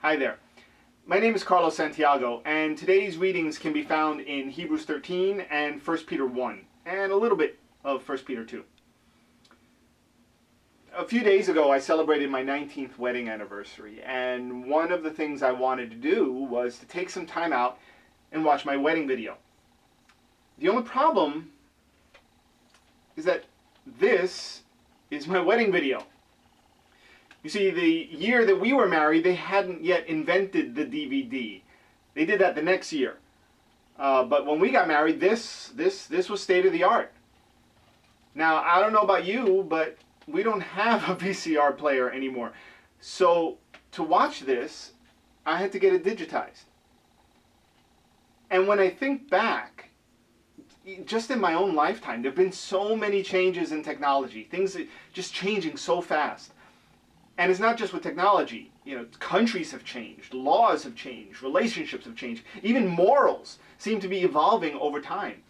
Hi there. My name is Carlos Santiago, and today's readings can be found in Hebrews 13 and 1 Peter 1, and a little bit of 1 Peter 2. A few days ago, I celebrated my 19th wedding anniversary, and one of the things I wanted to do was to take some time out and watch my wedding video. The only problem is that this is my wedding video. You see, the year that we were married, they hadn't yet invented the DVD. They did that the next year. But when we got married, this was state of the art. Now, I don't know about you, but we don't have a VCR player anymore. So to watch this, I had to get it digitized. And when I think back, just in my own lifetime, there have been so many changes in technology. Things are just changing so fast. And it's not just with technology. Countries have changed, laws have changed, relationships have changed, even morals seem to be evolving over time.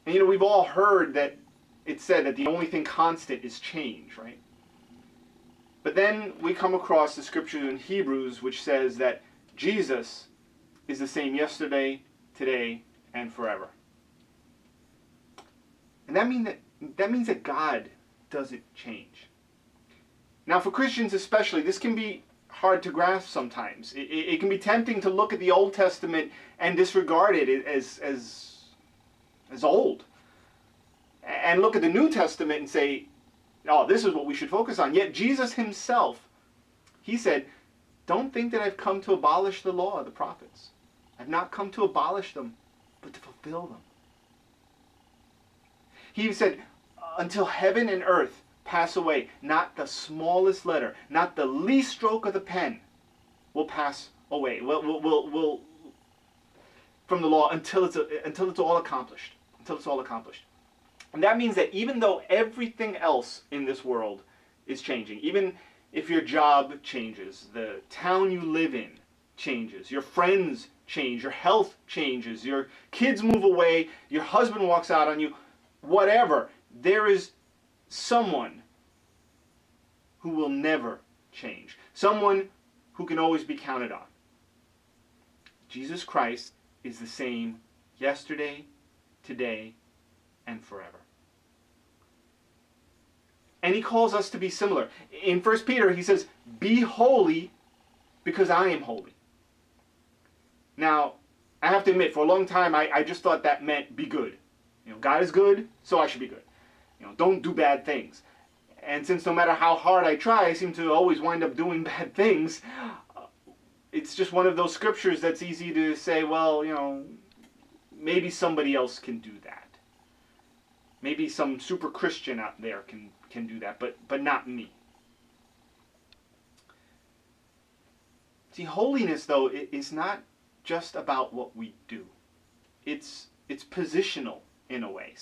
And we've all heard that it's said that the only thing constant is change, right? But then we come across the scripture in Hebrews which says that Jesus is the same yesterday, today, and forever. And that means that God doesn't change. Now, for Christians especially, this can be hard to grasp sometimes. It can be tempting to look at the Old Testament and disregard it as old. And look at the New Testament and say, oh, this is what we should focus on. Yet Jesus himself, he said, don't think that I've come to abolish the law of the prophets. I've not come to abolish them, but to fulfill them. He said, until heaven and earth pass away, not the smallest letter, not the least stroke of the pen will pass away. Will from the law until it's all accomplished. Until it's all accomplished. And that means that even though everything else in this world is changing, even if your job changes, the town you live in changes, your friends change, your health changes, your kids move away, your husband walks out on you, whatever, there is someone who will never change. Someone who can always be counted on. Jesus Christ is the same yesterday, today, and forever. And he calls us to be similar. In 1 Peter, he says, be holy because I am holy. Now, I have to admit, for a long time, I just thought that meant be good. God is good, so I should be good. Don't do bad things. And since no matter how hard I try, I seem to always wind up doing bad things, it's just one of those scriptures that's easy to say, well, maybe somebody else can do that. Maybe some super Christian out there can do that, but not me. See, holiness, though, is not just about what we do. It's positional in a way.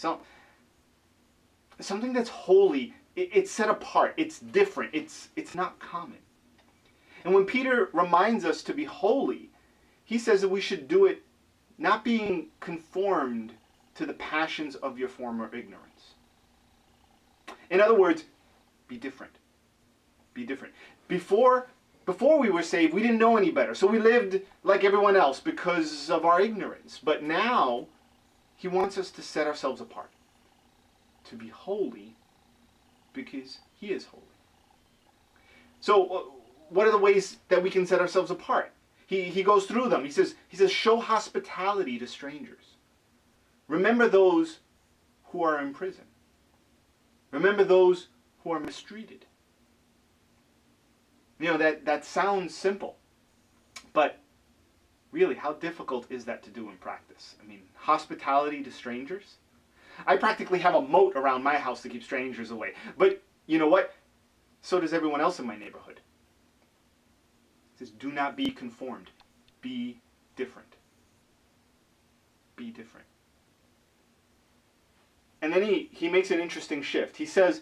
Something that's holy, it's set apart, it's different, it's not common. And when Peter reminds us to be holy, he says that we should do it not being conformed to the passions of your former ignorance. In other words, be different. Be different. Before we were saved, we didn't know any better, so we lived like everyone else because of our ignorance. But now, he wants us to set ourselves apart. To be holy because he is holy. So what are the ways that we can set ourselves apart? He goes through them. He says, show hospitality to strangers. Remember those who are in prison. Remember those who are mistreated. That sounds simple, but really, how difficult is that to do in practice? Hospitality to strangers? I practically have a moat around my house to keep strangers away. But you know what? So does everyone else in my neighborhood. It says, do not be conformed. Be different. Be different. And then he makes an interesting shift. He says,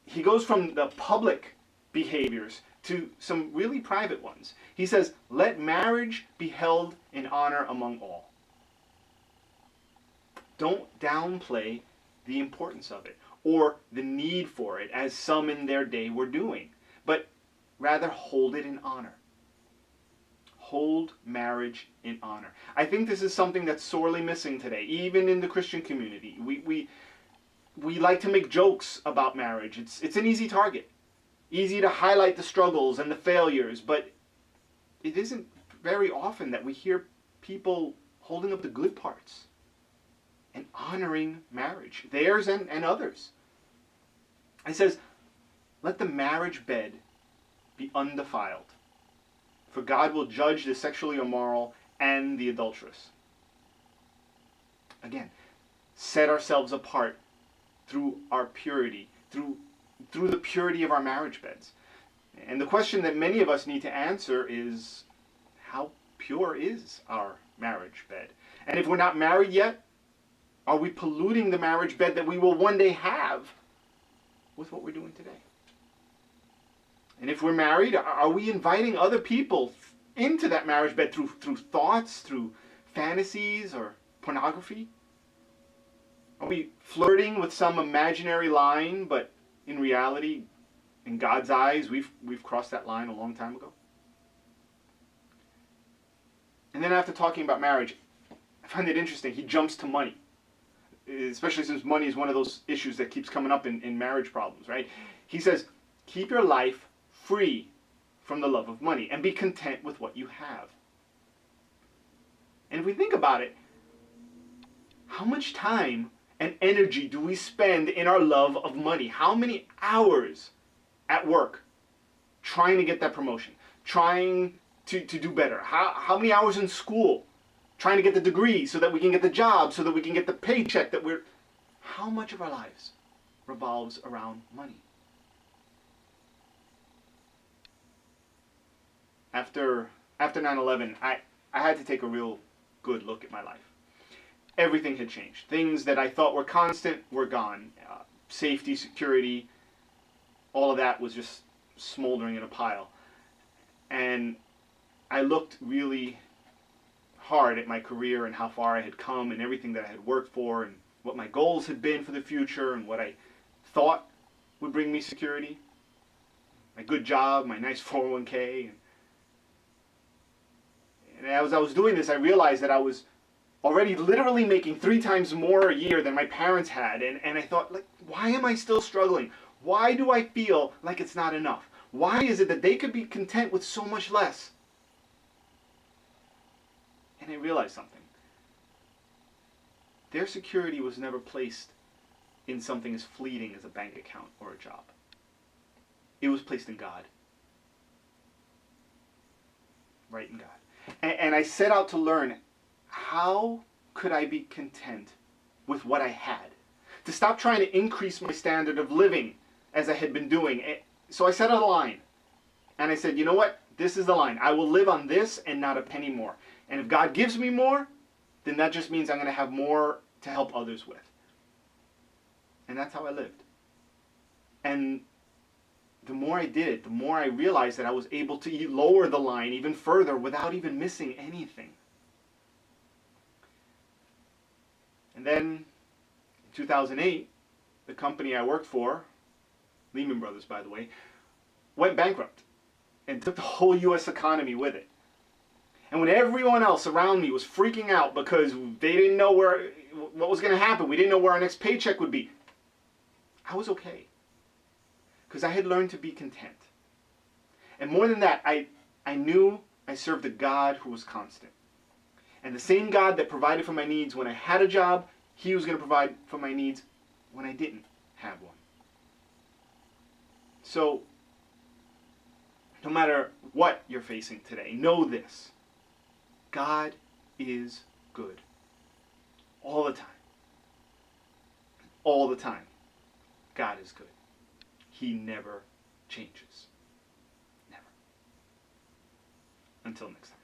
he goes from the public behaviors to some really private ones. He says, let marriage be held in honor among all. Don't downplay the importance of it or the need for it, as some in their day were doing. But rather hold it in honor. Hold marriage in honor. I think this is something that's sorely missing today, even in the Christian community. We like to make jokes about marriage. It's an easy target. Easy to highlight the struggles and the failures, but it isn't very often that we hear people holding up the good parts and honoring marriage, theirs and others. It says, let the marriage bed be undefiled, for God will judge the sexually immoral and the adulterous. Again, set ourselves apart through our purity, through the purity of our marriage beds. And the question that many of us need to answer is, how pure is our marriage bed? And if we're not married yet, are we polluting the marriage bed that we will one day have with what we're doing today? And if we're married, are we inviting other people into that marriage bed through thoughts, through fantasies or pornography? Are we flirting with some imaginary line, but in reality, in God's eyes, we've crossed that line a long time ago? And then after talking about marriage, I find it interesting. He jumps to money, especially since money is one of those issues that keeps coming up in marriage problems, right? He says, keep your life free from the love of money and be content with what you have. And if we think about it, how much time and energy do we spend in our love of money? How many hours at work trying to get that promotion, trying to do better? How many hours in school trying to get the degree so that we can get the job, so that we can get the paycheck that we're... How much of our lives revolves around money? After 9/11, I had to take a real good look at my life. Everything had changed. Things that I thought were constant were gone. Safety, security, all of that was just smoldering in a pile. And I looked really hard at my career and how far I had come and everything that I had worked for and what my goals had been for the future and what I thought would bring me security. My good job, my nice 401k. And as I was doing this, I realized that I was already literally making 3 times more a year than my parents had. And I thought, like, why am I still struggling? Why do I feel like it's not enough? Why is it that they could be content with so much less? And I realized something. Their security was never placed in something as fleeting as a bank account or a job. It was placed in God. Right in God. And I set out to learn, how could I be content with what I had? To stop trying to increase my standard of living as I had been doing. So I set out a line. And I said, you know what? This is the line. I will live on this and not a penny more. And if God gives me more, then that just means I'm going to have more to help others with. And that's how I lived. And the more I did it, the more I realized that I was able to lower the line even further without even missing anything. And then, in 2008, the company I worked for, Lehman Brothers, by the way, went bankrupt and took the whole U.S. economy with it. And when everyone else around me was freaking out because they didn't know what was going to happen, we didn't know where our next paycheck would be, I was okay. Because I had learned to be content. And more than that, I knew I served a God who was constant. And the same God that provided for my needs when I had a job, He was going to provide for my needs when I didn't have one. So, no matter what you're facing today, know this. God is good. All the time. All the time. God is good. He never changes. Never. Until next time.